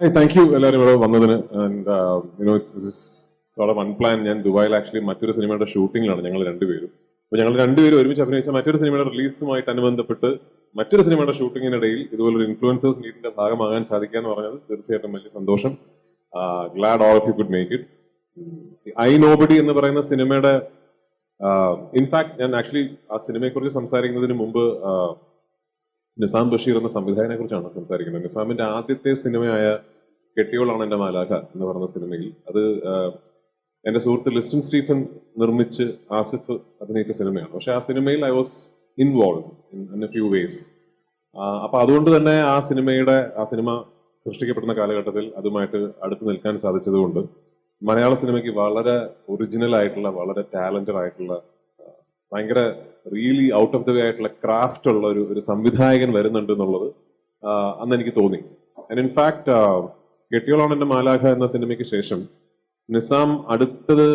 Hey, thank you എല്ലാവരും ഇവിടെ വന്നതിന്. And it's sort of unplanned. ഞാൻ ദുബായിൽ ആക്ച്വലി മറ്റൊരു സിനിമയുടെ ഷൂട്ടിങ്ങിലാണ് ഞങ്ങൾ രണ്ടുപേരും. അപ്പോൾ ഞങ്ങൾ രണ്ടുപേരും ഒരുമിച്ച് അഭിനയിച്ച മറ്റൊരു സിനിമയുടെ റിലീസുമായിട്ട് അനുബന്ധപ്പെട്ട് മറ്റൊരു സിനിമയുടെ ഷൂട്ടിങ്ങിനിടയിൽ ഇതുപോലൊരു ഇൻഫ്ലുവൻസേഴ്സ് മീറ്റിന്റെ ഭാഗമാകാൻ സാധിക്കുക എന്ന് പറഞ്ഞത് തീർച്ചയായിട്ടും വലിയ സന്തോഷം. GLAAD all of you could make it. I Nobody എന്ന് പറയുന്ന സിനിമയുടെ ഇൻഫാക്ട് ഞാൻ ആക്ച്വലി ആ സിനിമയെക്കുറിച്ച് സംസാരിക്കുന്നതിന് മുമ്പ് നിസാം ബഷീർ എന്ന സംവിധായകനെ കുറിച്ചാണ് സംസാരിക്കുന്നത്. നിസാമിന്റെ ആദ്യത്തെ സിനിമയായ കെട്ടിയോളാണ് എന്റെ മാലാഖ എന്ന് പറയുന്ന സിനിമയിൽ അത് എന്റെ സുഹൃത്ത് ലിസ്റ്റൻ സ്റ്റീഫൻ നിർമ്മിച്ച് ആസിഫ് അഭിനയിച്ച സിനിമയാണ്. പക്ഷെ ആ സിനിമയിൽ I was involve in a few ways. അപ്പൊ അതുകൊണ്ട് തന്നെ ആ സിനിമ സൃഷ്ടിക്കപ്പെടുന്ന കാലഘട്ടത്തിൽ അതുമായിട്ട് അടുത്ത് നിൽക്കാൻ സാധിച്ചതുകൊണ്ട് മലയാള സിനിമയ്ക്ക് വളരെ ഒറിജിനൽ ആയിട്ടുള്ള, വളരെ ടാലന്റഡ് ആയിട്ടുള്ള, ഭയങ്കര really out of the way ആയിട്ടുള്ള ക്രാഫ്റ്റ് ഉള്ള ഒരു സംവിധായകൻ വരുന്നുണ്ട് എന്നുള്ളത് അന്ന് എനിക്ക് തോന്നി. ആൻഡ് ഇൻഫാക്ട് കെട്ടിയോളാണ് എന്റെ മാലാഖ എന്ന സിനിമയ്ക്ക് ശേഷം നിസാം അടുത്തത്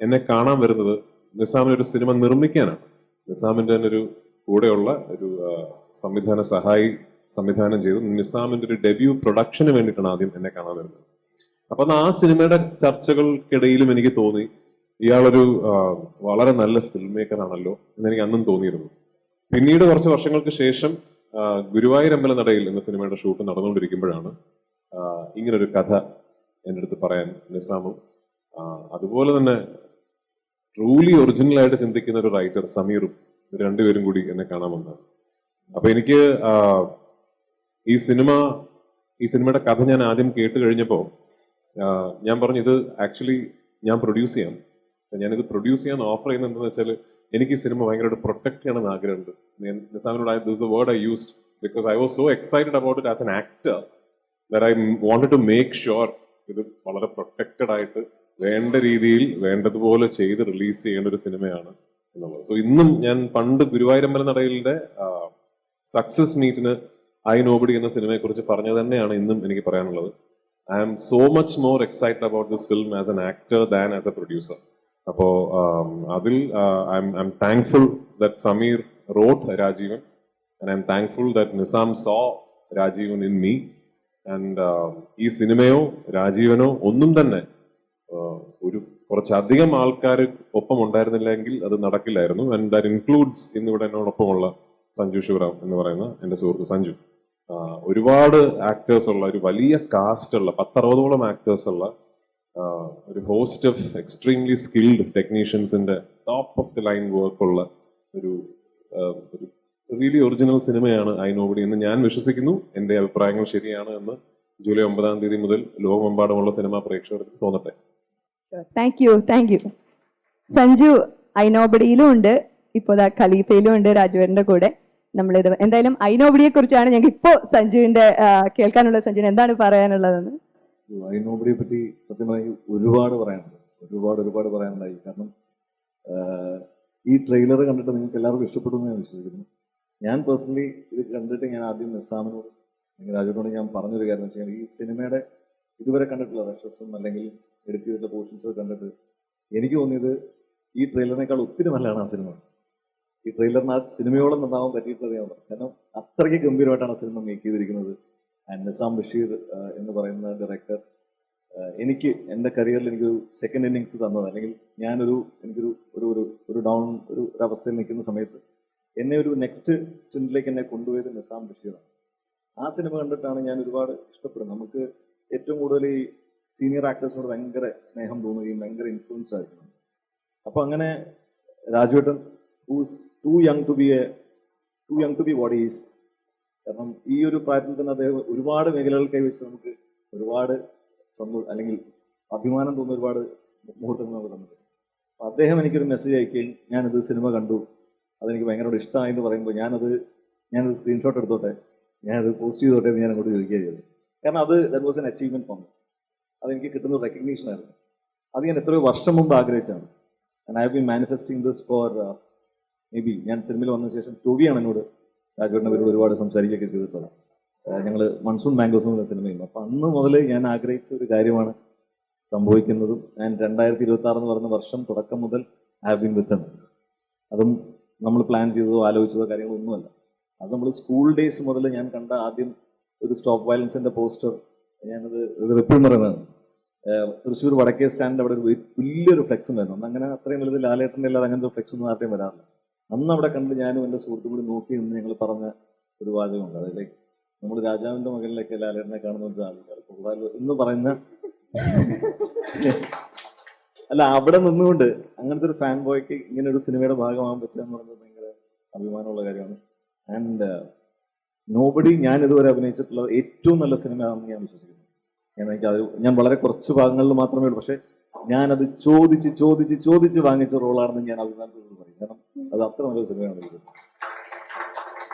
എന്നെ കാണാൻ വരുന്നത് നിസാമിന് ഒരു സിനിമ നിർമ്മിക്കാനാണ്. നിസാമിന്റെ തന്നെ ഒരു കൂടെയുള്ള ഒരു സംവിധാന സഹായി സംവിധാനം ചെയ്തു നിസാമിന്റെ ഒരു ഡെബ്യൂ പ്രൊഡക്ഷന് വേണ്ടിയിട്ടാണ് ആദ്യം എന്നെ കാണാൻ വരുന്നത്. അപ്പൊ ആ സിനിമയുടെ ചർച്ചകൾക്കിടയിലും എനിക്ക് തോന്നി ഇയാളൊരു വളരെ നല്ല ഫിൽം മേക്കർ ആണല്ലോ എന്ന് എനിക്ക് അന്നും തോന്നിയിരുന്നു. പിന്നീട് കുറച്ച് വർഷങ്ങൾക്ക് ശേഷം ഗുരുവായൂർ അമ്പലനടയിൽ എന്ന സിനിമയുടെ ഷൂട്ട് നടന്നുകൊണ്ടിരിക്കുമ്പോഴാണ് ഇങ്ങനൊരു കഥ എൻ്റെ അടുത്ത് പറയാൻ നിസാമും അതുപോലെ തന്നെ ട്രൂലി ഒറിജിനൽ ആയിട്ട് ചിന്തിക്കുന്ന ഒരു റൈറ്റർ സമീറും രണ്ടുപേരും കൂടി എന്നെ കാണാൻ വന്നതാണ്. അപ്പൊ എനിക്ക് ഈ സിനിമയുടെ കഥ ഞാൻ ആദ്യം കേട്ട് കഴിഞ്ഞപ്പോൾ ഞാൻ പറഞ്ഞു ഇത് ആക്ച്വലി ഞാൻ പ്രൊഡ്യൂസ് ചെയ്യാം. ഞാനിത് പ്രൊഡ്യൂസ് ചെയ്യാൻ ഓഫർ ചെയ്യുന്നത് എന്താണെന്ന് വെച്ചാൽ എനിക്ക് ഈ സിനിമ ഭയങ്കരമായിട്ട് പ്രൊട്ടക്ട് ചെയ്യണമെന്ന് ആഗ്രഹമുണ്ട്. നിസാമിനോട് this word I used because I was so excited about it as an actor that I wanted to make sure ഇത് വളരെ പ്രൊട്ടക്റ്റഡ് ആയിട്ട് വേണ്ട രീതിയിൽ വേണ്ടതുപോലെ ചെയ്ത് റിലീസ് ചെയ്യേണ്ട ഒരു സിനിമയാണ് എന്നുള്ളത്. സോ ഇന്നും ഞാൻ പണ്ട് ഗുരുവായൂരമ്പല നടയിലെ സക്സസ് മീറ്റിന് ഐ നോബഡി എന്ന സിനിമയെ കുറിച്ച് പറഞ്ഞു തന്നെയാണ് ഇന്നും എനിക്ക് പറയാനുള്ളത്. I am so much more excited about this film as an actor than as a producer. അപ്പോ അതിൽ I am thankful that Sameer wrote Rajeevan and I am thankful that Nisam saw Rajeevan in me. And ഈ സിനിമയോ രാജീവനോ ഒന്നും തന്നെ കുറച്ചധികം ആൾക്കാർ ഒപ്പം ഉണ്ടായിരുന്നില്ലെങ്കിൽ അത് നടക്കില്ലായിരുന്നു. ആൻഡ് ദാറ്റ് ഇൻക്ലൂഡ്സ് ഇന്നിവിടെ എന്നോടൊപ്പമുള്ള സഞ്ജു ശിവറാം എന്ന് പറയുന്ന എന്റെ സുഹൃത്ത് സഞ്ജു. ഒരുപാട് ആക്ടേഴ്സ് ഉള്ള ഒരു വലിയ കാസ്റ്റ് ഉള്ള 10-60ഓളം ആക്ടേഴ്സ് ഉള്ള ഒരു ഹോസ്റ്റ് ഓഫ് എക്സ്ട്രീംലി സ്കിൽഡ് ടെക്നീഷ്യൻസിന്റെ ടോപ്പ് ഓഫ് ദി ലൈൻ വർക്കുള്ള ഒരു റിയലി ഒറിജിനൽ സിനിമയാണ് ഐ നോബഡി എന്ന് ഞാൻ വിശ്വസിക്കുന്നു. എന്റെ അഭിപ്രായങ്ങൾ ശരിയാണ് എന്ന് ജൂലൈ 9 മുതൽ ലോകമെമ്പാടുമുള്ള സിനിമാ പ്രേക്ഷകർക്ക് തോന്നട്ടെ. Thank you. സഞ്ജു ഐ നോബഡിയിലും ഉണ്ട്, ഇപ്പോ ഖലീഫയിലും ഉണ്ട് രാജുവേട്ടന്റെ കൂടെ. നമ്മളിത് എന്തായാലും ഐ നോബഡിയെ കുറിച്ചാണ് ഞങ്ങൾക്ക് ഇപ്പോ സഞ്ജുവിന്റെ കേൾക്കാനുള്ള. സഞ്ജുവിന് എന്താണ് പറയാനുള്ളതെന്ന്? ഐ നോബഡിയെ പറ്റി സത്യമായി ഒരുപാട് പറയാനുണ്ടായി. കാരണം ഈ ട്രെയിലർ കണ്ടിട്ട് നിങ്ങൾക്ക് എല്ലാവർക്കും ഇഷ്ടപ്പെടും എന്ന് ഞാൻ വിശ്വസിക്കുന്നു. ഞാൻ പേഴ്സണലി ഇത് കണ്ടിട്ട് ഞാൻ ആദ്യം നിസാമിനോട് അല്ലെങ്കിൽ രാജുവിനോട് ഞാൻ പറഞ്ഞൊരു കാര്യം എന്ന് വെച്ചാൽ ഈ സിനിമയുടെ ഇതുവരെ കണ്ടിട്ടുള്ള റഷസും അല്ലെങ്കിൽ എഡിറ്റ് ചെയ്തിട്ടുള്ള പോർഷൻസ് കണ്ടിട്ട് എനിക്ക് തോന്നിയത് ഈ ട്രെയിലറിനേക്കാൾ ഒത്തിരി നല്ലതാണ് ആ സിനിമ. ഈ ട്രെയിലറിന് ആ സിനിമയോളം നന്നാവാൻ പറ്റിയിട്ടറിയാവുന്നത്. കാരണം അത്രയ്ക്ക് ഗംഭീരമായിട്ടാണ് ആ സിനിമ മേക്ക് ചെയ്തിരിക്കുന്നത്. ആൻഡ് നിസാം ബഷീർ എന്ന് പറയുന്ന ഡയറക്ടർ എനിക്ക് എൻ്റെ കരിയറിൽ എനിക്കൊരു സെക്കൻഡ് ഇന്നിങ്സ് തന്നത്, അല്ലെങ്കിൽ എനിക്കൊരു ഡൗൺ ഒരു അവസ്ഥയിൽ നിൽക്കുന്ന സമയത്ത് എന്നെ ഒരു നെക്സ്റ്റ് സ്റ്റിൻഡിലേക്ക് എന്നെ കൊണ്ടുപോയത് നിസാം ബഷീറാണ്. ആ സിനിമ കണ്ടിട്ടാണ് ഞാൻ ഒരുപാട് ഇഷ്ടപ്പെടുന്നത്. നമുക്ക് ഏറ്റവും കൂടുതൽ ഈ സീനിയർ ആക്ടേഴ്സിനോട് ഭയങ്കര സ്നേഹം തോന്നുകയും ഭയങ്കര ഇൻഫ്ലുവൻസ് ആയിരിക്കണം. അപ്പൊ അങ്ങനെ രാജുവേട്ടൻ who's too young to be what is. കാരണം ഈ ഒരു പ്രായത്തിൽ തന്നെ അദ്ദേഹം ഒരുപാട് മേഖലകൾ കൈവച്ച് നമുക്ക് ഒരുപാട് അല്ലെങ്കിൽ അഭിമാനം തോന്നുന്ന ഒരുപാട് മുഹൂർത്തങ്ങൾ നമുക്ക് തന്നിട്ടുണ്ട്. അപ്പൊ അദ്ദേഹം എനിക്കൊരു മെസ്സേജ് അയക്കുകയും ഞാനത് സിനിമ കണ്ടു, അതെനിക്ക് ഭയങ്കര ഇഷ്ടമായി എന്ന് പറയുമ്പോൾ ഞാനത് സ്ക്രീൻഷോട്ട് എടുത്തോട്ടെ, ഞാനത് പോസ്റ്റ് ചെയ്തോട്ടെ എന്ന് ഞാൻ അങ്ങോട്ട് ചോദിക്കുകയാണ് ചെയ്തത്. കാരണം that was an achievement for me. അതെനിക്ക് കിട്ടുന്ന ഒരു റെക്കഗ്നീഷൻ ആയിരുന്നു. അത് ഞാൻ എത്രയോ വർഷം മുമ്പ് ആഗ്രഹിച്ചാണ്. And I have been manifesting this for maybe ഞാൻ സിനിമയിൽ വന്ന ശേഷം ടോവിയാണ് എന്നോട് രാജുവേട്ടനവരോട് ഒരുപാട് സംസാരിക്കുകയൊക്കെ ചെയ്തിട്ടുള്ളത്. ഞങ്ങൾ മൺസൂൺ മാംഗോസ് എന്ന സിനിമയും. അപ്പൊ അന്ന് മുതൽ ഞാൻ ആഗ്രഹിച്ച ഒരു കാര്യമാണ് സംഭവിക്കുന്നതും. ഞാൻ 2026 എന്ന് പറയുന്ന വർഷം തുടക്കം മുതൽ ഐ ഹാവ് ബീൻ വിത്ത്. അതും നമ്മൾ പ്ലാൻ ചെയ്തതോ ആലോചിച്ചതോ കാര്യങ്ങളൊന്നുമല്ല. അത് നമ്മൾ സ്കൂൾ ഡേയ്സ് മുതൽ ഞാൻ കണ്ട ആദ്യം ഒരു സ്റ്റോപ്പ് വയലൻസിന്റെ പോസ്റ്റർ ഞാനത് എപ്പോഴും പറയുന്നതാണ്. തൃശ്ശൂർ വടക്കേ സ്റ്റാൻഡിൽ അവിടെ ഒരു വലിയൊരു ഫ്ലെക്സ് ഉണ്ടായിരുന്നു. അന്ന് അങ്ങനെ അത്രയും വലുത് ലാലേട്ടൻ്റെ അല്ലാതെ അങ്ങനത്തെ ഫ്ലെക്സ് ഒന്നും ആർക്കും വരാറില്ല. അന്ന് അവിടെ കണ്ട് ഞാനും എൻ്റെ സുഹൃത്തും കൂടി നോക്കി നിന്ന് ഞങ്ങൾ പറഞ്ഞ ഒരു വാചകമുണ്ട്. അതായത് നമ്മൾ രാജാവിന്റെ മകനിലൊക്കെ ലാലേട്ടനെ കാണുന്ന ആൾക്കാർ എന്ന് പറയുന്ന അല്ല, അവിടെ നിന്നുകൊണ്ട് അങ്ങനത്തെ ഒരു ഫാൻ ബോയ്ക്ക് ഇങ്ങനെ ഒരു സിനിമയുടെ ഭാഗമാകാൻ പറ്റുക എന്ന് പറയുന്നത് ഭയങ്കര അഭിമാനമുള്ള കാര്യമാണ്. ആൻഡ് നോബഡി ഞാൻ ഇതുവരെ അഭിനയിച്ചിട്ടുള്ള ഏറ്റവും നല്ല സിനിമയാണെന്ന് ഞാൻ വിശ്വസിക്കുന്നു. ഞാൻ വളരെ കുറച്ച് ഭാഗങ്ങളിൽ മാത്രമേ ഉള്ളൂ, പക്ഷെ ഞാനത് ചോദിച്ച് വാങ്ങിച്ച റോളാണെന്ന് ഞാൻ അഭിമാനത്തോട് പറയും. കാരണം അത് അത്ര നല്ല സിനിമയാണ് ഇത്.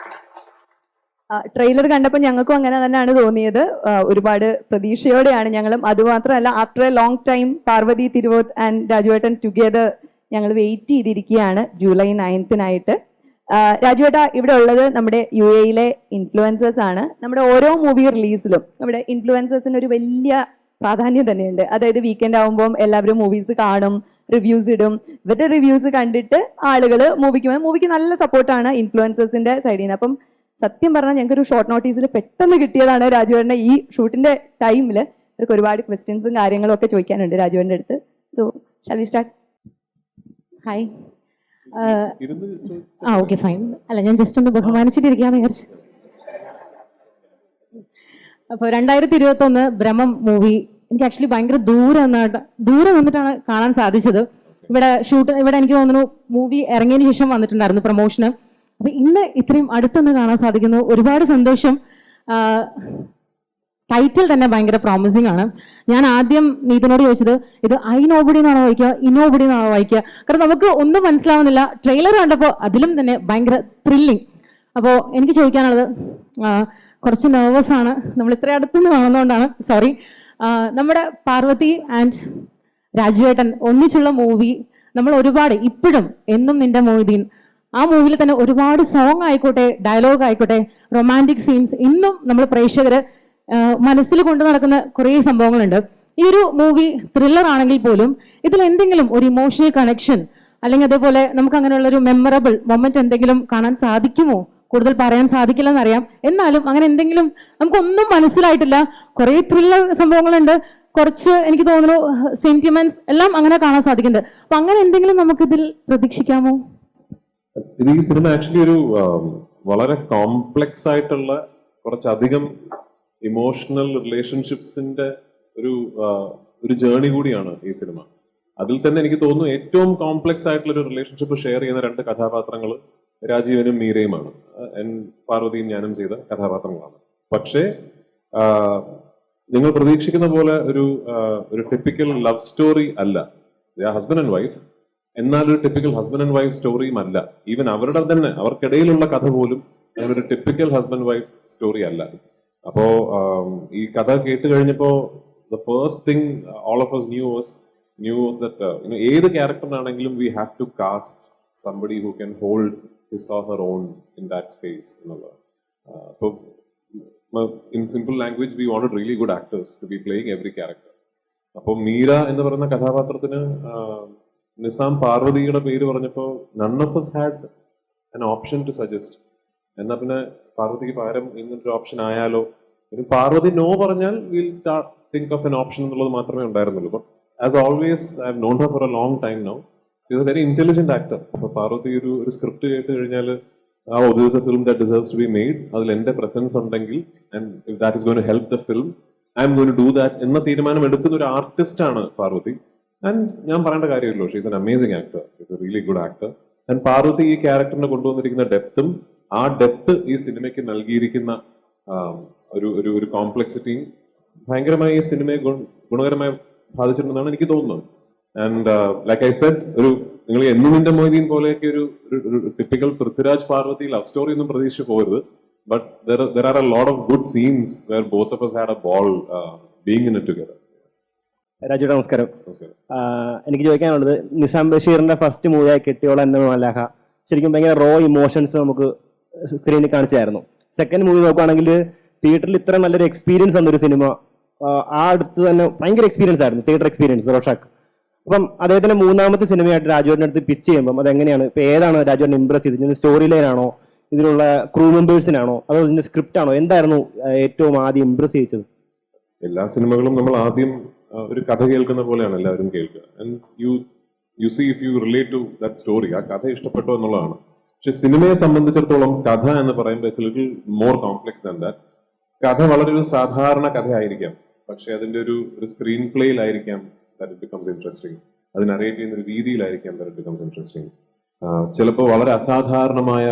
ട്രെയിലർ കണ്ടപ്പോൾ ഞങ്ങൾക്കും അങ്ങനെ തന്നെയാണ് തോന്നിയത്. ഒരുപാട് പ്രതീക്ഷയോടെയാണ് ഞങ്ങളും. അതുമാത്രമല്ല, after a long time Parvathy Thiruvothu and രാജുവേട്ടൻ ടുഗെദർ ഞങ്ങൾ വെയിറ്റ് ചെയ്തിരിക്കുകയാണ് ജൂലൈ 9th രാജുവേട്ട, ഇവിടെ ഉള്ളത് നമ്മുടെ UAE ഇൻഫ്ലുവൻസേഴ്സ് ആണ്. നമ്മുടെ ഓരോ മൂവി റിലീസിലും നമ്മുടെ ഇൻഫ്ലുവൻസേഴ്സിന് ഒരു വലിയ പ്രാധാന്യം തന്നെയുണ്ട്. അതായത് വീക്കെൻഡ് ആകുമ്പോൾ എല്ലാവരും മൂവീസ് കാണും, റിവ്യൂസ് ഇടും. ഇവരുടെ റിവ്യൂസ് കണ്ടിട്ട് ആളുകൾ മൂവിക്ക് നല്ല സപ്പോർട്ടാണ് ഇൻഫ്ലുവൻസേഴ്സിന്റെ സൈഡിൽ നിന്ന്. അപ്പം സത്യം പറഞ്ഞാൽ ഞങ്ങൾക്ക് ഒരു ഷോർട്ട് നോട്ടീസിൽ പെട്ടെന്ന് കിട്ടിയതാണ് രാജുവേട്ടൻ്റെ ഈ ഷൂട്ടിന്റെ ടൈമിൽ. അവർക്ക് ഒരുപാട് ക്വസ്റ്റ്യൻസും കാര്യങ്ങളും ഒക്കെ ചോദിക്കാനുണ്ട് രാജുവേട്ടൻ്റെ അടുത്ത്. So shall we start? Hi. Okay fine. അല്ല, ഞാൻ ജസ്റ്റ് ഒന്ന് ബഹുമാനിച്ചിട്ടിരിക്കാന്ന് വിചാരിച്ചു. അപ്പോൾ 2021 ബ്രഹ്മം മൂവി എനിക്ക് ആക്ച്വലി ഭയങ്കര ദൂരെ നിന്നിട്ടാണ് കാണാൻ സാധിച്ചത്. ഇവിടെ എനിക്ക് തോന്നുന്നു മൂവി ഇറങ്ങിയതിന് ശേഷം വന്നിട്ടുണ്ടായിരുന്നു പ്രൊമോഷന്. അപ്പൊ ഇന്ന് ഇത്രയും അടുത്തൊന്ന് കാണാൻ സാധിക്കുന്നു, ഒരുപാട് സന്തോഷം. ടൈറ്റിൽ തന്നെ ഭയങ്കര പ്രോമിസിംഗ് ആണ്. ഞാൻ ആദ്യം നീതിനോട് ചോദിച്ചത് ഇത് ഐ നോബഡി എന്നാണോ വായിക്കുക, ഇന്നോബഡി എന്നാണോ വായിക്കുക? കാരണം നമുക്ക് ഒന്നും മനസ്സിലാവുന്നില്ല. ട്രെയിലർ കണ്ടപ്പോൾ അതിലും തന്നെ ഭയങ്കര ത്രില്ലിങ്. അപ്പോൾ എനിക്ക് ചോദിക്കാനുള്ളത്, കുറച്ച് നെർവസ് ആണ്, നമ്മൾ ഇത്ര അടുത്തുനിന്ന് കാണുന്നതുകൊണ്ടാണ്, സോറി. നമ്മുടെ പാർവതി ആൻഡ് രാജുവേട്ടൻ ഒന്നിച്ചുള്ള മൂവി നമ്മൾ ഒരുപാട്, ഇപ്പോഴും എന്നും നിന്റെ മൊയ്തീൻ, ആ മൂവിയിൽ തന്നെ ഒരുപാട് സോങ് ആയിക്കോട്ടെ, ഡയലോഗ് ആയിക്കോട്ടെ, റൊമാൻറ്റിക് സീൻസ് ഇന്നും നമ്മൾ പ്രേക്ഷകര് മനസ്സിൽ കൊണ്ടു നടക്കുന്ന കുറേ സംഭവങ്ങളുണ്ട്. ഈ ഒരു മൂവി ത്രില്ലർ ആണെങ്കിൽ പോലും ഇതിൽ എന്തെങ്കിലും ഒരു ഇമോഷണൽ കണക്ഷൻ അല്ലെങ്കിൽ അതേപോലെ നമുക്ക് അങ്ങനെയുള്ള ഒരു മെമ്മറബിൾ മൊമെന്റ് എന്തെങ്കിലും കാണാൻ സാധിക്കുമോ? കൂടുതൽ പറയാൻ സാധിക്കില്ലെന്നറിയാം, എന്നാലും അങ്ങനെ എന്തെങ്കിലും നമുക്കൊന്നും മനസ്സിലായിട്ടില്ല. കുറേ ത്രില്ലർ സംഭവങ്ങളുണ്ട്, കുറച്ച് എനിക്ക് തോന്നുന്നു സെന്റിമെന്റ്സ് എല്ലാം അങ്ങനെ കാണാൻ സാധിക്കുന്നുണ്ട്. അപ്പൊ അങ്ങനെ എന്തെങ്കിലും നമുക്കിതിൽ പ്രതീക്ഷിക്കാമോ? ഇത് ഈ സിനിമ ആക്ച്വലി ഒരു വളരെ കോംപ്ലക്സ് ആയിട്ടുള്ള കുറച്ചധികം ഇമോഷണൽ റിലേഷൻഷിപ്സിന്റെ ഒരു ജേർണി കൂടിയാണ് ഈ സിനിമ. അതിൽ തന്നെ എനിക്ക് തോന്നുന്നു ഏറ്റവും കോംപ്ലക്സ് ആയിട്ടുള്ള ഒരു റിലേഷൻഷിപ്പ് ഷെയർ ചെയ്യുന്ന രണ്ട് കഥാപാത്രങ്ങൾ രാജീവനും മീരയുമാണ്. പാർവതിയും ഞാനും ചെയ്ത കഥാപാത്രങ്ങളാണ്. പക്ഷേ നിങ്ങൾ പ്രതീക്ഷിക്കുന്ന പോലെ ഒരു ടിപ്പിക്കൽ ലവ് സ്റ്റോറി അല്ല. ഹസ്ബൻഡ് ആൻഡ് വൈഫ്, എന്നാൽ ഒരു ടിപ്പിക്കൽ ഹസ്ബൻഡ് ആൻഡ് വൈഫ് സ്റ്റോറിയും അല്ല. ഈവൻ അവരുടെ തന്നെ അവർക്കിടയിലുള്ള കഥ പോലും അങ്ങനെ ഒരു ടിപ്പിക്കൽ ഹസ്ബൻഡ് വൈഫ് സ്റ്റോറി അല്ല. അപ്പോ ഈ കഥ കേട്ട് കഴിഞ്ഞപ്പോ the first thing all of us knew was that ഏത് ക്യാരക്ടറിനാണെങ്കിലും we have to cast somebody who can hold his or her own in that space എന്നുള്ളത്. അപ്പോൾ in simple language we wanted really good actors to be playing every character. അപ്പോൾ മീര എന്ന് പറയുന്ന കഥാപാത്രത്തിന് നിസാം പാർവതിയുടെ പേര് പറഞ്ഞപ്പോ none of us had an option to suggest. എന്നാ പിന്നെ പാർവതിക്ക് പകരം ഇങ്ങനൊരു ഓപ്ഷൻ ആയാലോ, പാർവതി നോ പറഞ്ഞാൽ will start think of an option എന്നുള്ളത് മാത്രമേ ഉണ്ടായിരുന്നുള്ളൂ. But as always I have known her for a long time now. Is a very intelligent actor. അപ്പൊ പാർവതി ഒരു സ്ക്രിപ്റ്റ് കേട്ട് കഴിഞ്ഞാൽ this is a film that deserves to be made, അതിൽ എന്റെ presence ഉണ്ടെങ്കിൽ and if that is going to help the film I am going to do that എന്ന തീരുമാനം എടുക്കുന്ന ഒരു ആർട്ടിസ്റ്റ് ആണ് പാർവതി. ആൻഡ് ഞാൻ പറയേണ്ട കാര്യമില്ലല്ലോ, she's an amazing actor, she's a really good actor. And Parvathy ഈ ക്യാരക്ടറിനെ കൊണ്ടുവന്നിരിക്കുന്ന ഡെപ്തും ആ ഡെപ്ത് ഈ സിനിമയ്ക്ക് നൽകിയിരിക്കുന്ന ഒരു കോംപ്ലക്സിറ്റിയും ഭയങ്കരമായി ഈ സിനിമയെ ഗുണകരമായി ബാധിച്ചിട്ടുണ്ടെന്നാണ് എനിക്ക് തോന്നുന്നത്. ആൻഡ് ലൈക്ക് ഐ സെഡ്, നിങ്ങൾ എന്നിന്റെ മൊയ്തീൻ പോലെയൊക്കെ ഒരു typical Prithviraj Parvathy love story ഒന്നും പ്രതീക്ഷിച്ച് പോകരുത്. But there are a lot of good scenes where both of us had a ball being in it together. രാജുവേട്ടാ നമസ്കാരം. എനിക്ക് ചോദിക്കാനുള്ളത്, നിസാം ബഷീറിന്റെ ഫസ്റ്റ് മൂവിയായി കെട്ടിയോള എന്ന മലാഹ ശരിക്കും ഭയങ്കര റോ ഇമോഷൻസ് നമുക്ക് സ്ക്രീനിൽ കാണിച്ചായിരുന്നു. സെക്കൻഡ് മൂവി നോക്കുകയാണെങ്കിൽ തിയേറ്ററിൽ ഇത്ര നല്ലൊരു എക്സ്പീരിയൻസ് വന്നൊരു സിനിമ ആ അടുത്ത് തന്നെ ഭയങ്കര എക്സ്പീരിയൻസ് ആയിരുന്നു, തിയേറ്റർ എക്സ്പീരിയൻസ് റോഷാക്ക്. അപ്പം അദ്ദേഹത്തിന്റെ മൂന്നാമത്തെ സിനിമയായിട്ട് രാജുവേട്ടൻ്റെ അടുത്ത് പിച്ച് ചെയ്യുമ്പോൾ അതെങ്ങനെയാണ്, ഇപ്പൊ ഏതാണ് രാജുവേട്ടൻ ഇംപ്രസ് ചെയ്തത്? സ്റ്റോറി ലൈനാണോ, ഇതിലുള്ള ക്രൂ മെമ്പേഴ്സിനാണോ, അതോ ഇതിന്റെ സ്ക്രിപ്റ്റ് ആണോ? എന്തായിരുന്നു ഏറ്റവും ആദ്യം ഇംപ്രസ് ചെയ്യിച്ചത്? എല്ലാ സിനിമകളും നമ്മൾ ആദ്യം ഒരു കഥ കേൾക്കുന്ന പോലെയാണ് എല്ലാവരും കേൾക്കുക. And you see if you relate to that story, ആ കഥ ഇഷ്ടപ്പെട്ടോ എന്നുള്ളതാണ്. പക്ഷെ സിനിമയെ സംബന്ധിച്ചിടത്തോളം കഥ എന്ന് പറയുമ്പോൾ it's little more complex than that. കഥ വളരെ ഒരു സാധാരണ കഥയായിരിക്കാം, പക്ഷെ അതിന്റെ ഒരു സ്ക്രീൻ പ്ലേയിലായിരിക്കാം ദാറ്റ് ഇറ്റ് ബിക്കംസ് ഇൻട്രസ്റ്റിംഗ്. അത് നറേറ്റ് ചെയ്യുന്ന ഒരു രീതിയിലായിരിക്കാം ദാറ്റ് ഇറ്റ് ബിക്കംസ് ഇൻട്രസ്റ്റിംഗ്. ചിലപ്പോൾ വളരെ അസാധാരണമായ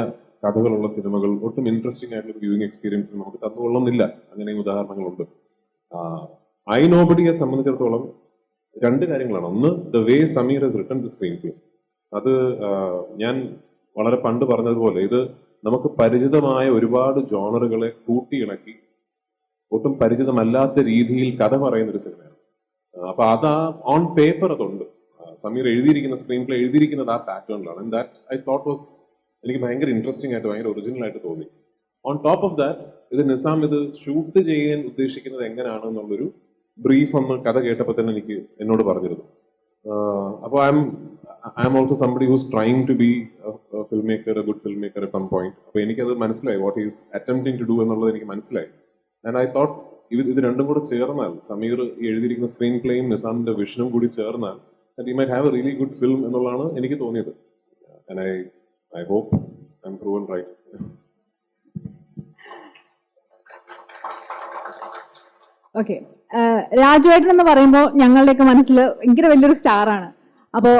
കഥകളുള്ള സിനിമകൾ ഒട്ടും ഇൻട്രസ്റ്റിംഗ് ആയിട്ടുള്ള വ്യൂയിങ് എക്സ്പീരിയൻസ് നമുക്ക് തന്നുകൊള്ളുന്നില്ല. അങ്ങനെയും ഉദാഹരണങ്ങളുണ്ട്. ഐ നോബഡിയെ സംബന്ധിച്ചിടത്തോളം രണ്ട് കാര്യങ്ങളാണ്. ഒന്ന്, the way Sameer has written the screenplay. അത് ഞാൻ വളരെ പണ്ട് പറഞ്ഞതുപോലെ ഇത് നമുക്ക് പരിചിതമായ ഒരുപാട് ജോണറുകളെ കൂട്ടിയിണക്കി ഒട്ടും പരിചിതമല്ലാത്ത രീതിയിൽ കഥ പറയുന്ന ഒരു സിനിമയാണ്. അപ്പൊ അത് ഓൺ പേപ്പർ അതുണ്ട്. സമീർ എഴുതിയിരിക്കുന്ന സ്ക്രീൻ പ്ലേ എഴുതിയിരിക്കുന്നത് ആ പാറ്റേണിലാണ്. And that I thought was എനിക്ക് ഭയങ്കര ഇൻട്രസ്റ്റിംഗ് ആയിട്ട് ഭയങ്കര ഒറിജിനൽ ആയിട്ട് തോന്നി. ഓൺ ടോപ്പ് ഓഫ് ദാറ്റ്, ഇത് നിസാം ഇത് ഷൂട്ട് ചെയ്യാൻ ഉദ്ദേശിക്കുന്നത് എങ്ങനെയാണ് എന്നുള്ളൊരു ബ്രീഫ് ഒന്ന് കഥ കേട്ടപ്പോൾ തന്നെ എന്നോട് പറഞ്ഞിരുന്നു. അപ്പോൾ I am also somebody who's trying to be film maker, a good film maker at some point. അപ്പോൾ എനിക്കത് മനസ്സിലായി, what is attempting to do എന്നുള്ളത് എനിക്ക് മനസ്സിലായി. ആൻഡ് ഐ തോട്ട് ഇത് രണ്ടും കൂടെ ചേർന്നാൽ, സമീർ എഴുതിയിരിക്കുന്ന സ്ക്രീൻ പ്ലേയും നിസാമിന്റെ വിഷനും കൂടി ചേർന്നാൽ that he might have a really good film എന്നുള്ളതാണ് എനിക്ക് തോന്നിയത്. And I hope I'm proven right. Okay, രാജുവേട്ടൻ എന്ന് പറയുമ്പോൾ ഞങ്ങളുടെയൊക്കെ മനസ്സിൽ ഭയങ്കര വലിയൊരു സ്റ്റാറാണ്. അപ്പോൾ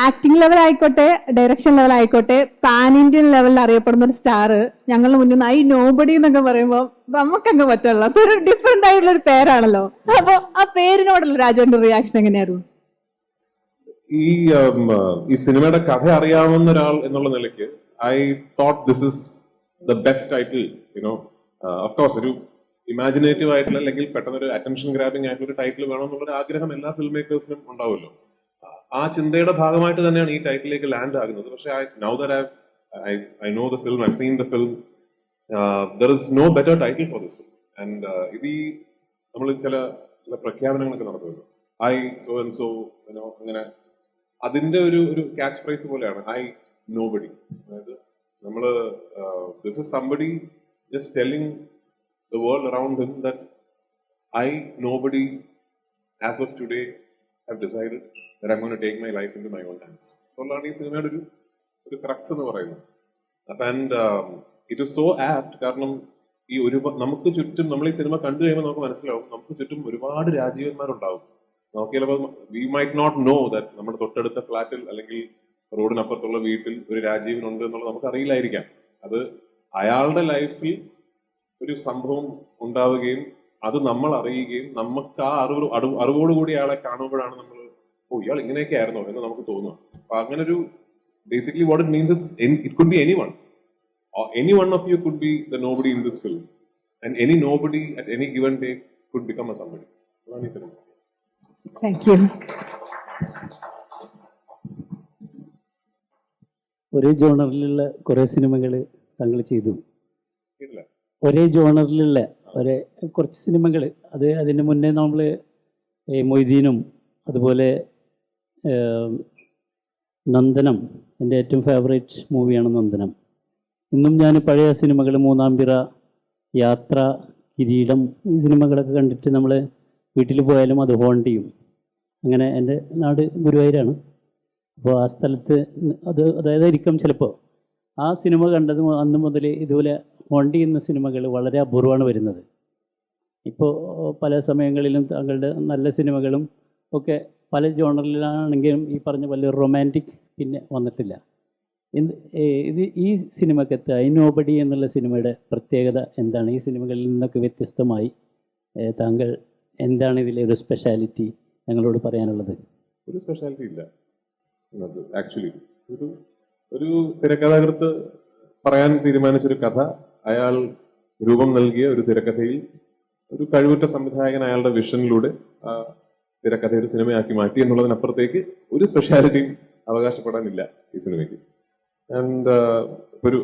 ആക്ടിംഗ് ലെവൽ ആയിക്കോട്ടെ, ഡയറക്ഷൻ ലെവൽ ആയിക്കോട്ടെ, പാൻ ഇന്ത്യൻ ലെവലിൽ അറിയപ്പെടുന്ന ഒരു സ്റ്റാർ ഞങ്ങളുടെ മുന്നിൽ നിന്ന് ഐ നോബഡി എന്നൊക്കെ പറയുമ്പോൾ നമുക്കങ്ങ് പറ്റുള്ള ഒരു ഡിഫറെന്റ് ആയിട്ടുള്ള ഒരു പേരാണല്ലോ. അപ്പോൾ ആ പേരിനോടുള്ള രാജുവേട്ടൻ്റെ റിയാക്ഷൻ എങ്ങനെയായിരുന്നു? ഈ സിനിമയുടെ കഥ അറിയാവുന്ന ഒരാൾ എന്നുള്ള നിലയ്ക്ക് I thought this is the best title. You know, of course ഒരു ഇമാജിനേറ്റീവ് ആയിട്ടുള്ള അല്ലെങ്കിൽ പെട്ടെന്ന് ഒരു അറ്റൻഷൻ ഗ്രാബിംഗ് ആയിട്ടുള്ള ഒരു ടൈറ്റിൽ വേണം എന്നുള്ളൊരു ആഗ്രഹം എല്ലാ ഫിൽം മേക്കേഴ്സിനും ഉണ്ടാവുമല്ലോ. ആ ചിന്തയുടെ ഭാഗമായിട്ട് തന്നെയാണ് ഈ ടൈറ്റിലേക്ക് ലാൻഡ് ആകുന്നത്. പക്ഷെ now that I know the film, I seen the film, there is no better title for this film. And ഇത് നമ്മൾ ചില പ്രഖ്യാപനങ്ങളൊക്കെ നടത്തുമല്ലോ, ഐ സോ ആൻഡ് സോ, അങ്ങനെ അതിന്റെ ഒരു ക്യാച്ച് പ്രൈസ് പോലെയാണ് ഐ നോബഡി. അതായത് നമ്മള് this is somebody just telling the world around him that I nobody as of today have decided that I am going to take my life into my own hands. അതുകൊണ്ടാണ് ഈ സിനിമയുടെ ഒരു crux എന്ന് പറയുന്നത്. അപ്പൊ and it is so apt. കാരണം ഈ നമുക്ക് ചുറ്റും നമ്മൾ ഈ സിനിമ കണ്ടു കഴിയുമ്പോൾ നമുക്ക് മനസ്സിലാവും നമുക്ക് ചുറ്റും ഒരുപാട് രാജീവന്മാരുണ്ടാവും. നമുക്ക് ചിലപ്പോൾ we might not know that നമ്മുടെ തൊട്ടടുത്ത ഫ്ലാറ്റിൽ അല്ലെങ്കിൽ റോഡിനപ്പുറത്തുള്ള വീട്ടിൽ ഒരു രാജീവൻ ഉണ്ട് എന്നുള്ളത് നമുക്ക് അറിയില്ലായിരിക്കാം. അത് അയാളുടെ ലൈഫിൽ ഒരു സംഭവം ഉണ്ടാവുകയും അത് നമ്മൾ അറിയുകയും നമുക്ക് ആ അറിവോടുകൂടി അയാളെ കാണുമ്പോഴാണ് നമ്മൾ ഇയാൾ ഇങ്ങനെയൊക്കെ ആയിരുന്നോ എന്ന് നമുക്ക് തോന്നുക. അപ്പൊ അങ്ങനെ ഒരു basically what it means is it could be any one of you could be the nobody in this film, and any nobody at any given day could become a somebody. Thank you. ഒരേ ജോണറിലുള്ള കുറെ സിനിമകൾ താങ്കൾ ചെയ്തു. ഇല്ല, ഒരേ ജോണറിലുള്ള കുറച്ച് സിനിമകൾ, അത് അതിന് മുന്നേ നമ്മൾ മൊയ്തീനും അതുപോലെ നന്ദനം, എൻ്റെ ഏറ്റവും ഫേവറേറ്റ് മൂവിയാണ് നന്ദനം. ഇന്നും ഞാൻ പഴയ സിനിമകൾ, മൂന്നാംപിറ, യാത്ര, കിരീടം, ഈ സിനിമകളൊക്കെ കണ്ടിട്ട് നമ്മൾ വീട്ടിൽ പോയാലും അത് ഹോണ്ട് ചെയ്യും. അങ്ങനെ എൻ്റെ നാട് ഗുരുവായൂരാണ്. അപ്പോൾ ആ സ്ഥലത്ത് അതായതായിരിക്കും ചിലപ്പോൾ ആ സിനിമ കണ്ടത് അന്ന് മുതൽ ഇതുപോലെ ഹോണ്ട് ചെയ്യുന്ന സിനിമകൾ വളരെ അപൂർവമാണ് വരുന്നത്. ഇപ്പോൾ പല സമയങ്ങളിലും താങ്കളുടെ നല്ല സിനിമകളും ഒക്കെ പല ജോണറിലാണെങ്കിലും ഈ പറഞ്ഞ പോലെ റൊമാൻറ്റിക് പിന്നെ വന്നിട്ടില്ല. ഇത് ഈ സിനിമക്കകത്ത് ഐ നോബഡി എന്നുള്ള സിനിമയുടെ പ്രത്യേകത എന്താണ്? ഈ സിനിമകളിൽ നിന്നൊക്കെ വ്യത്യസ്തമായി താങ്കൾ എന്താണ് ഇതിലെ ഒരു സ്പെഷ്യാലിറ്റി ഞങ്ങളോട് പറയാനുള്ളത്? ഒരു സ്പെഷ്യാലിറ്റി ഇല്ല. ആക്ച്വലി ഒരു തിരക്കഥാകൃത്ത് പറയാൻ തീരുമാനിച്ചൊരു കഥ അയാൾ രൂപം നൽകിയ ഒരു തിരക്കഥയിൽ ഒരു കഴിവുറ്റ സംവിധായകൻ അയാളുടെ വിഷനിലൂടെ ആ തിരക്കഥ ഒരു സിനിമയാക്കി മാറ്റി എന്നുള്ളതിനപ്പുറത്തേക്ക് ഒരു സ്പെഷ്യാലിറ്റിയും അവകാശപ്പെടാനില്ല ഈ സിനിമയ്ക്ക്. ആൻഡ്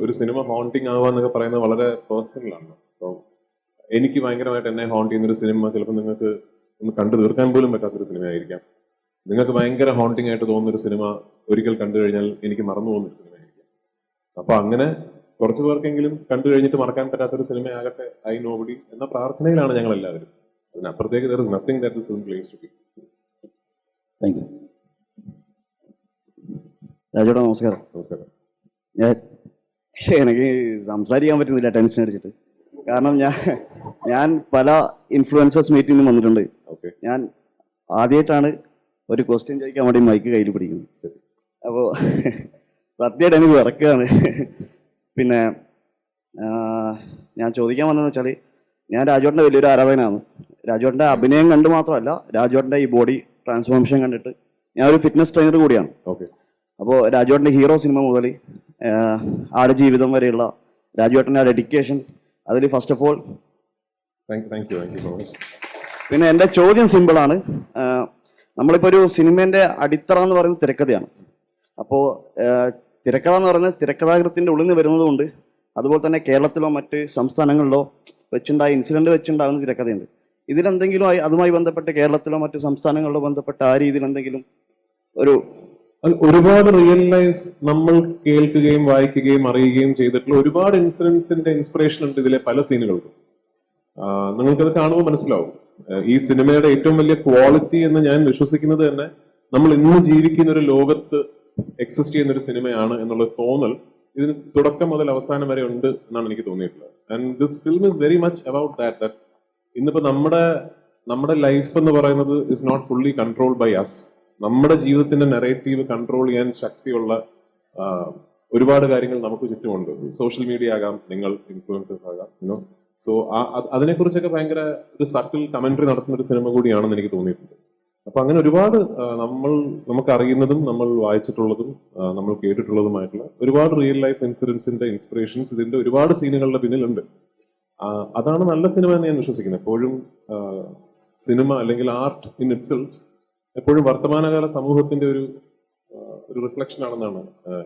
ഒരു സിനിമ ഹോണ്ടിങ് ആവാന്നൊക്കെ പറയുന്നത് വളരെ പേഴ്സണലാണ്. അപ്പോൾ എനിക്ക് ഭയങ്കരമായിട്ട് എന്നെ ഹോണ്ട് ചെയ്യുന്നൊരു സിനിമ ചിലപ്പോൾ നിങ്ങൾക്ക് ഒന്ന് കണ്ടു തീർക്കാൻ പോലും പറ്റാത്തൊരു സിനിമയായിരിക്കാം. നിങ്ങൾക്ക് ഭയങ്കര ഹോണ്ടിങ് ആയിട്ട് തോന്നുന്നൊരു സിനിമ ഒരിക്കൽ കണ്ടു കഴിഞ്ഞാൽ എനിക്ക് മറന്നു പോകുന്നൊരു സിനിമയായിരിക്കാം. അപ്പൊ അങ്ങനെ കുറച്ചു പേർക്കെങ്കിലും കണ്ടു കഴിഞ്ഞിട്ട് മറക്കാൻ പറ്റാത്തൊരു സിനിമയാകട്ടെ ഐ നോബഡി എന്ന പ്രാർത്ഥനയിലാണ് ഞങ്ങൾ എല്ലാവരും. അതിനപ്പുറത്തേക്ക് there is nothing that this film claims to be. Thank you. രാജേട്ടാ നമസ്കാരം. നമസ്കാരം. എനിക്ക് സംസാരിക്കാൻ പറ്റുന്നില്ല ടെൻഷൻ അടിച്ചിട്ട്. കാരണം ഞാൻ പല ഇൻഫ്ലുവൻസേഴ്സ് മീറ്റിംഗിനും വന്നിട്ടുണ്ട്. ഓക്കെ. ഞാൻ ആദ്യമായിട്ടാണ് ഒരു ക്വസ്റ്റ്യൻ ചോദിക്കാൻ വേണ്ടി മൈക്ക് കയ്യിൽ പിടിക്കുന്നത്. ശരി. അപ്പോൾ സത്യമായിട്ട് എനിക്ക് വിറക്കുകയാണ്. പിന്നെ ഞാൻ ചോദിക്കാൻ വന്നതെന്ന് വെച്ചാൽ, ഞാൻ രാജേട്ടൻ്റെ വലിയൊരു ആരാധകനാണ്. രാജേട്ടൻ്റെ അഭിനയം കണ്ട് മാത്രമല്ല, രാജേട്ടൻ്റെ ഈ ബോഡി ട്രാൻസ്ഫോർമേഷൻ കണ്ടിട്ട് ഞാൻ ഒരു ഫിറ്റ്നസ് ട്രെയിനർ കൂടിയാണ്. ഓക്കെ. അപ്പോൾ രാജേട്ടൻ്റെ ഹീറോ സിനിമ മുതൽ ആടുജീവിതം വരെയുള്ള രാജേട്ടൻ്റെ ഡെഡിക്കേഷൻ, അതിൽ first of all thank you so much. പിന്നെ എൻ്റെ ചോദ്യം സിമ്പിളാണ്. നമ്മളിപ്പോൾ ഒരു സിനിമേൻ്റെ അടിത്തറ എന്ന് പറയുന്നത് തിരക്കഥയാണ്. അപ്പോൾ തിരക്കഥ എന്ന് പറയുന്നത് തിരക്കഥാകൃത്തിൻ്റെ ഉള്ളിൽ നിന്ന് വരുന്നതുകൊണ്ട്, അതുപോലെ തന്നെ കേരളത്തിലോ മറ്റ് സംസ്ഥാനങ്ങളിലോ വെച്ചുണ്ടായ ഇൻസിഡന്റ് വെച്ചുണ്ടാകുന്ന തിരക്കഥയുണ്ട്. ഇതിലെന്തെങ്കിലും അതുമായി ബന്ധപ്പെട്ട് കേരളത്തിലോ മറ്റു സംസ്ഥാനങ്ങളിലോ ബന്ധപ്പെട്ട ആ രീതിയിൽ എന്തെങ്കിലും ഒരു ഒരുപാട് റിയൽ ലൈഫ് നമ്മൾ കേൾക്കുകയും വായിക്കുകയും അറിയുകയും ചെയ്തിട്ടുള്ള ഒരുപാട് ഇൻസിഡൻസിന്റെ ഇൻസ്പിറേഷൻ ഉണ്ട് ഇതിലെ പല സീനുകൾക്കും. നിങ്ങൾക്കത് കാണുമ്പോൾ മനസ്സിലാവും. ഈ സിനിമയുടെ ഏറ്റവും വലിയ ക്വാളിറ്റി എന്ന് ഞാൻ വിശ്വസിക്കുന്നത് തന്നെ നമ്മൾ ഇന്ന് ജീവിക്കുന്ന ഒരു ലോകത്ത് എക്സിസ്റ്റ് ചെയ്യുന്ന ഒരു സിനിമയാണ് എന്നുള്ള തോന്നൽ ഇതിന് തുടക്കം മുതൽ അവസാനം വരെ ഉണ്ട് എന്നാണ് എനിക്ക് തോന്നിയിട്ടുള്ളത്. And this film is very much about that ഇന്നിപ്പോ നമ്മുടെ ലൈഫ് എന്ന് പറയുന്നത് is not fully controlled by us. നമ്മുടെ ജീവിതത്തിന്റെ നെറേറ്റീവ് കൺട്രോൾ ചെയ്യാൻ ശക്തിയുള്ള ഒരുപാട് കാര്യങ്ങൾ നമുക്ക് ചുറ്റുമുണ്ട്. സോഷ്യൽ മീഡിയ ആകാം, നിങ്ങൾ ഇൻഫ്ലുവൻസേഴ്സ് ആകാം, സോ അതിനെക്കുറിച്ചൊക്കെ ഭയങ്കര ഒരു സട്ടിൽ കമന്ററി നടത്തുന്ന ഒരു സിനിമ കൂടിയാണെന്ന് എനിക്ക് തോന്നിയിട്ടുണ്ട്. അപ്പൊ അങ്ങനെ ഒരുപാട് നമുക്ക് അറിയുന്നതും നമ്മൾ വായിച്ചിട്ടുള്ളതും നമ്മൾ കേട്ടിട്ടുള്ളതുമായിട്ടുള്ള ഒരുപാട് റിയൽ ലൈഫ് ഇൻസിഡൻസിന്റെ ഇൻസ്പിറേഷൻസ് ഇതിന്റെ ഒരുപാട് സീനുകളുടെ പിന്നിലുണ്ട്. അതാണ് നല്ല സിനിമ എന്ന് ഞാൻ വിശ്വസിക്കുന്നത്. എപ്പോഴും സിനിമ അല്ലെങ്കിൽ ആർട്ട് ഇൻ ഇറ്റ്സെൽഫ് എപ്പോഴും വർത്തമാനകാല സമൂഹത്തിന്റെ ഒരു റിഫ്ലക്ഷൻ ആണെന്നാണ്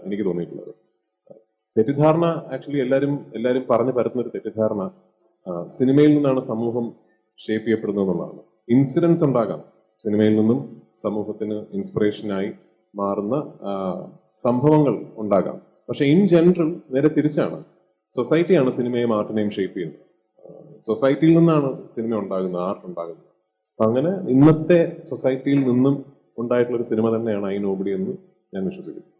എനിക്ക് തോന്നിയിട്ടുള്ളത്. തെറ്റിദ്ധാരണ ആക്ച്വലി എല്ലാവരും പറഞ്ഞു പരത്തുന്ന ഒരു തെറ്റിദ്ധാരണ സിനിമയിൽ നിന്നാണ് സമൂഹം ഷേപ്പ് ചെയ്യപ്പെടുന്നത് എന്നുള്ളതാണ്. ഇൻസിഡൻസ് ഉണ്ടാകാം, സിനിമയിൽ നിന്നും സമൂഹത്തിന് ഇൻസ്പിറേഷനായി മാറുന്ന സംഭവങ്ങൾ ഉണ്ടാകാം. പക്ഷെ ഇൻ ജനറൽ നേരെ തിരിച്ചാണ്. സൊസൈറ്റിയാണ് സിനിമയും ആർട്ടിനെയും ഷേപ്പ് ചെയ്യുന്നത്. സൊസൈറ്റിയിൽ നിന്നാണ് സിനിമ ഉണ്ടാകുന്നത്, ആർട്ട് ഉണ്ടാകുന്നത്. അപ്പൊ അങ്ങനെ ഇന്നത്തെ സൊസൈറ്റിയിൽ നിന്നും ഉണ്ടായിട്ടുള്ള ഒരു സിനിമ തന്നെയാണ് ഐ നോബഡി എന്ന് ഞാൻ വിശ്വസിക്കുന്നു.